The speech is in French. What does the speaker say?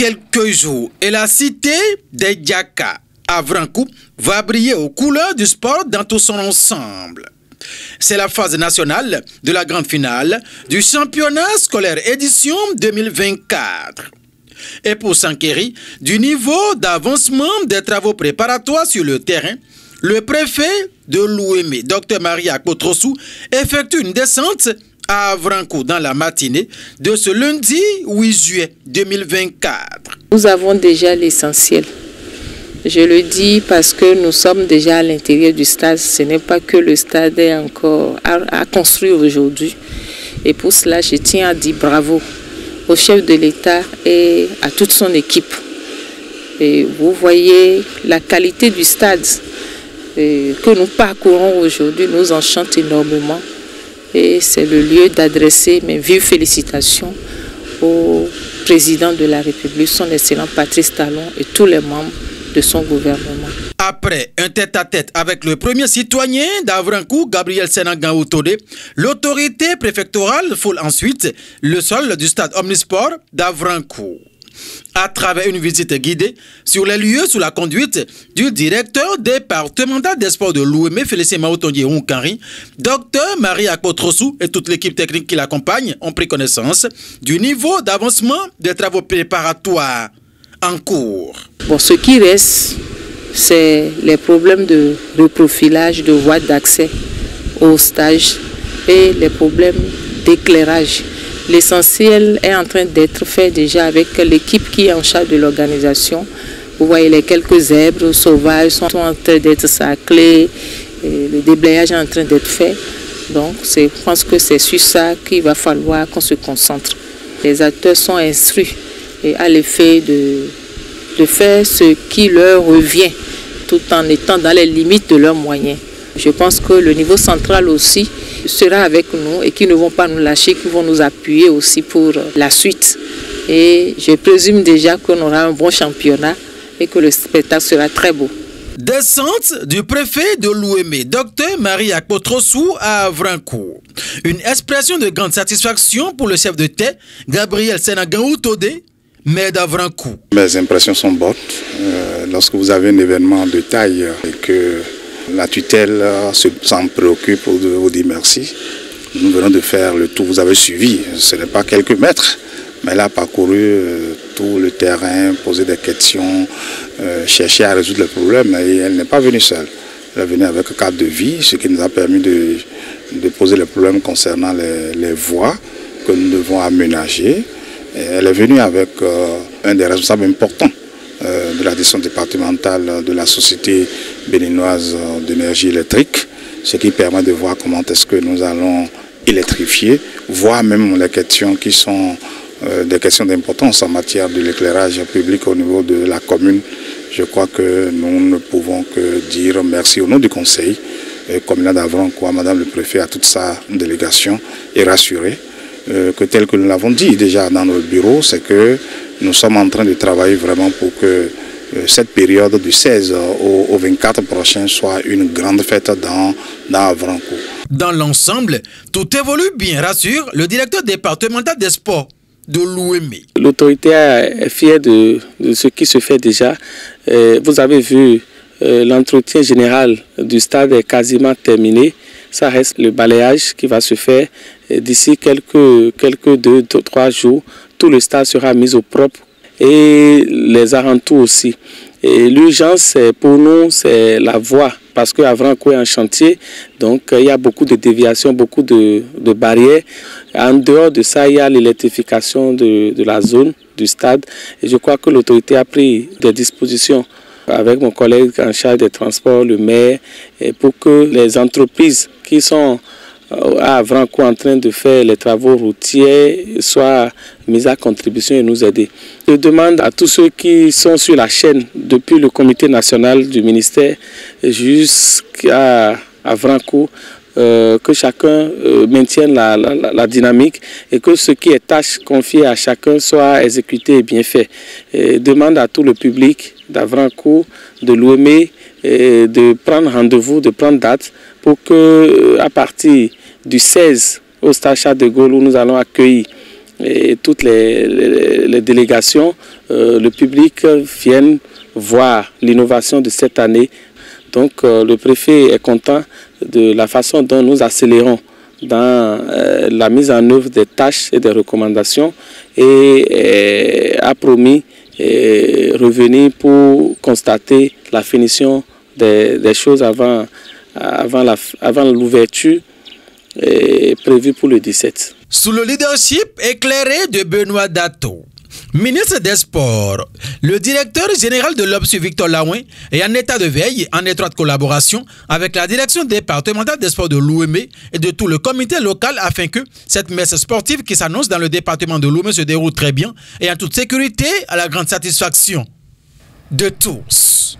quelques jours et la cité des Diaka à Vrancou va briller aux couleurs du sport dans tout son ensemble. C'est la phase nationale de la grande finale du championnat scolaire édition 2024. Et pour s'enquérir du niveau d'avancement des travaux préparatoires sur le terrain, le préfet de l'Ouémé, Dr Maria Kotrossou, effectue une descente à Vrancou dans la matinée de ce lundi 8 juillet 2024. Nous avons déjà l'essentiel. Je le dis parce que nous sommes déjà à l'intérieur du stade. Ce n'est pas que le stade est encore à construire aujourd'hui. Et pour cela, je tiens à dire bravo au chef de l'État et à toute son équipe. Et vous voyez la qualité du stade que nous parcourons aujourd'hui nous enchante énormément. Et c'est le lieu d'adresser mes vives félicitations au président de la République, son excellent Patrice Talon et tous les membres de son gouvernement. Après un tête-à-tête avec le premier citoyen d'Avrancou, Gabriel Senangan-Outodé, l'autorité préfectorale foule ensuite le sol du stade Omnisport d'Avrancou. À travers une visite guidée sur les lieux sous la conduite du directeur départemental des sports de l'Ouémé, Félicien Maotondier Onkari, Dr Maria Kotrossou et toute l'équipe technique qui l'accompagne ont pris connaissance du niveau d'avancement des travaux préparatoires en cours. Bon, ce qui reste, c'est les problèmes de reprofilage de voies d'accès au stage et les problèmes d'éclairage. L'essentiel est en train d'être fait déjà avec l'équipe qui est en charge de l'organisation. Vous voyez, les quelques zèbres sauvages sont en train d'être saclés, le déblayage est en train d'être fait. Donc, je pense que c'est sur ça qu'il va falloir qu'on se concentre. Les acteurs sont instruits et à l'effet de faire ce qui leur revient, tout en étant dans les limites de leurs moyens. Je pense que le niveau central aussi sera avec nous et qu'ils ne vont pas nous lâcher, qu'ils vont nous appuyer aussi pour la suite. Et je présume déjà qu'on aura un bon championnat et que le spectacle sera très beau. Descente du préfet de l'Ouémé, Dr Maria Kotrossou à Vrancou. Une expression de grande satisfaction pour le chef de tête, Gabriel Senangan-Outodé, maire d'Avrancou. Mes impressions sont bonnes. Lorsque vous avez un événement de taille et que la tutelle s'en préoccupe de vous dire merci, nous venons de faire le tour. Vous avez suivi, ce n'est pas quelques mètres, mais elle a parcouru tout le terrain, posé des questions, cherché à résoudre le problème. Et elle n'est pas venue seule. Elle est venue avec un cadre de vie, ce qui nous a permis de poser le problème concernant les voies que nous devons aménager. Et elle est venue avec un des responsables importants de la direction départementale de la Société béninoise d'énergie électrique, ce qui permet de voir comment est-ce que nous allons électrifier, voire même les questions qui sont des questions d'importance en matière de l'éclairage public au niveau de la commune. Je crois que nous ne pouvons que dire merci au nom du conseil communal d'Avrancou, à Madame le préfet, à toute sa délégation, et rassurer que tel que nous l'avons dit déjà dans notre bureau, c'est que nous sommes en train de travailler vraiment pour que cette période du 16 au 24 prochain soit une grande fête dans Avrancou. Dans l'ensemble, tout évolue bien, rassure le directeur départemental des sports de l'Ouémé. L'autorité est fière de ce qui se fait déjà. Vous avez vu, l'entretien général du stade est quasiment terminé. Ça reste le balayage qui va se faire d'ici quelques 2-3 jours. Tout le stade sera mis au propre et les alentours aussi. Et l'urgence pour nous, c'est la voie, parce qu'Avrancou est un chantier, donc il y a beaucoup de déviations, beaucoup de barrières. En dehors de ça, il y a l'électrification de la zone du stade. Et je crois que l'autorité a pris des dispositions avec mon collègue en charge des transports, le maire, pour que les entreprises qui sont à Avrancou en train de faire les travaux routiers soient mises à contribution et nous aider. Je demande à tous ceux qui sont sur la chaîne depuis le comité national du ministère jusqu'à Avrancou que chacun maintienne la dynamique et que ce qui est tâche confiée à chacun soit exécuté et bien fait. Demande à tout le public d'Avrancou, de l'Ouémé, de prendre rendez-vous, de prendre date pour que à partir du 16 au stade Charles de Gaulle où nous allons accueillir et toutes les délégations, le public viennent voir l'innovation de cette année. Donc le préfet est content de la façon dont nous accélérons dans la mise en œuvre des tâches et des recommandations et a promis revenir pour constater la finition des choses avant l'ouverture prévue pour le 17. Sous le leadership éclairé de Benoît Dato, ministre des Sports, le directeur général de l'Obs, Victor Laouin, est en état de veille en étroite collaboration avec la direction départementale des sports de l'Ouémé et de tout le comité local afin que cette messe sportive qui s'annonce dans le département de l'Ouémé se déroule très bien et en toute sécurité à la grande satisfaction de tous.